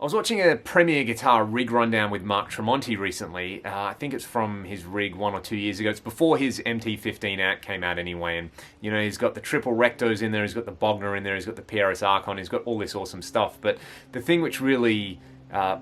I was watching a Premier Guitar rig rundown with Mark Tremonti recently. I think it's from his rig 1 or 2 years ago. It's before his MT15 amp came out anyway. And, you know, he's got the triple rectos in there, he's got the Bogner in there, he's got the PRS Archon, he's got all this awesome stuff. But the thing which really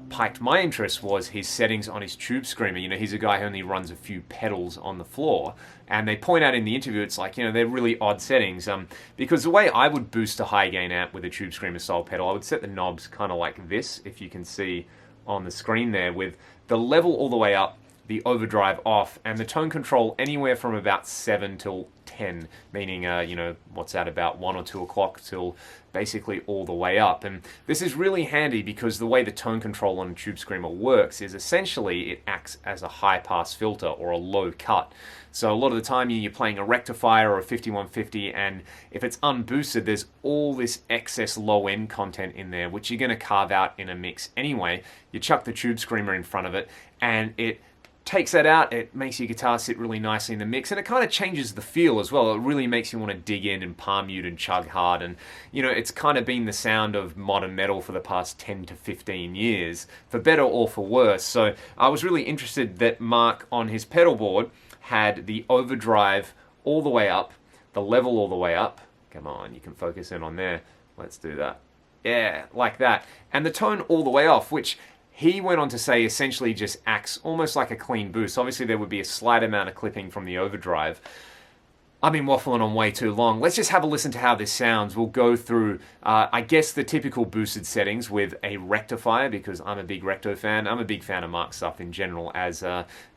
piqued my interest was his settings on his Tubescreamer. You know, he's a guy who only runs a few pedals on the floor. And they point out in the interview, it's like, you know, they're really odd settings. Because the way I would boost a high gain amp with a Tubescreamer style pedal, I would set the knobs kind of like this, if you can see on the screen there, with the level all the way up, the overdrive off, and the tone control anywhere from about 7 till 10, meaning, you know, what's that, about 1 or 2 o'clock till basically all the way up. And this is really handy because the way the tone control on a Tubescreamer works is essentially it acts as a high pass filter or a low cut. So a lot of the time you're playing a rectifier or a 5150, and if it's unboosted, there's all this excess low end content in there, which you're going to carve out in a mix anyway. You chuck the Tubescreamer in front of it, and it takes that out. It makes your guitar sit really nicely in the mix, and it kind of changes the feel as well. It really makes you want to dig in and palm mute and chug hard. And you know, it's kind of been the sound of modern metal for the past 10 to 15 years, for better or for worse. So I was really interested that Mark on his pedal board had the overdrive all the way up, the level all the way up. Come on, you can focus in on there. Let's do that. Yeah, like that. And the tone all the way off, which he went on to say essentially just acts almost like a clean boost. Obviously there would be a slight amount of clipping from the overdrive. I've been waffling on way too long. Let's just have a listen to how this sounds. We'll go through, I guess, the typical boosted settings with a rectifier, because I'm a big recto fan. I'm a big fan of Mark's stuff in general, as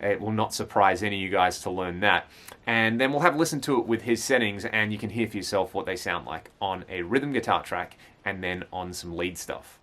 it will not surprise any of you guys to learn that. And then we'll have a listen to it with his settings, and you can hear for yourself what they sound like on a rhythm guitar track and then on some lead stuff.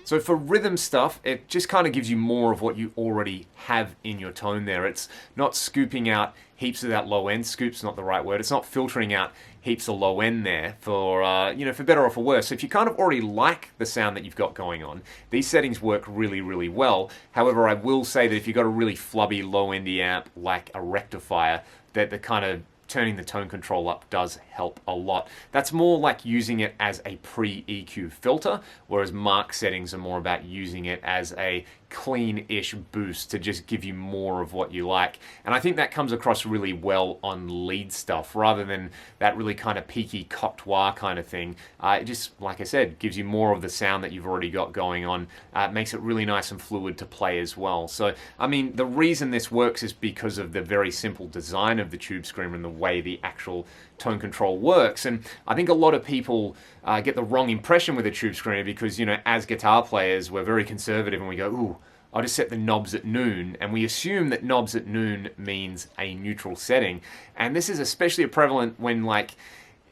So for rhythm stuff, it just kind of gives you more of what you already have in your tone there. It's not scooping out heaps of that low end. Scoop's not the right word. It's not filtering out heaps of low end there for, you know, for better or for worse. So if you kind of already like the sound that you've got going on, these settings work really, really well. However, I will say that if you've got a really flubby low end amp like a rectifier, that the kind of turning the tone control up does help a lot. That's more like using it as a pre-EQ filter, whereas Mark's settings are more about using it as a clean-ish boost to just give you more of what you like. And I think that comes across really well on lead stuff, rather than that really kind of peaky cocktoir kind of thing. It just, like I said, gives you more of the sound that you've already got going on. It makes it really nice and fluid to play as well. So, I mean, the reason this works is because of the very simple design of the Tubescreamer and the way the actual tone control works. And I think a lot of people get the wrong impression with a Tubescreamer because, you know, as guitar players, we're very conservative and we go, ooh, I'll just set the knobs at noon, and we assume that knobs at noon means a neutral setting. And this is especially prevalent when, like,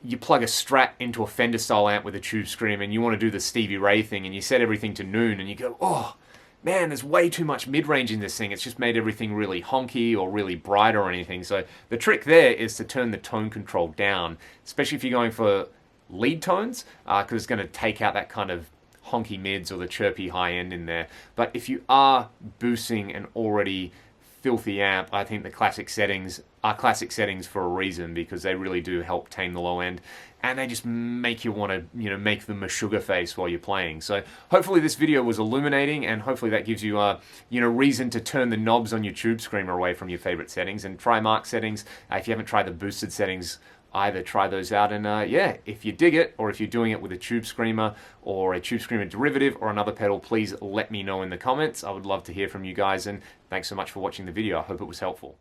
you plug a Strat into a Fender style amp with a Tubescreamer and you want to do the Stevie Ray thing and you set everything to noon and you go, oh, man, there's way too much mid-range in this thing. It's just made everything really honky or really bright or anything. So the trick there is to turn the tone control down, especially if you're going for lead tones, because it's going to take out that kind of honky mids or the chirpy high end in there. But if you are boosting an already filthy amp, I think the classic settings are classic settings for a reason, because they really do help tame the low end, and they just make you want to, make them a sugar face while you're playing. So hopefully this video was illuminating, and hopefully that gives you reason to turn the knobs on your Tubescreamer away from your favorite settings and try Mark settings. If you haven't tried the boosted settings, either try those out, and yeah, if you dig it, or if you're doing it with a Tubescreamer or a Tubescreamer derivative or another pedal, please let me know in the comments. I would love to hear from you guys, and thanks so much for watching the video. I hope it was helpful.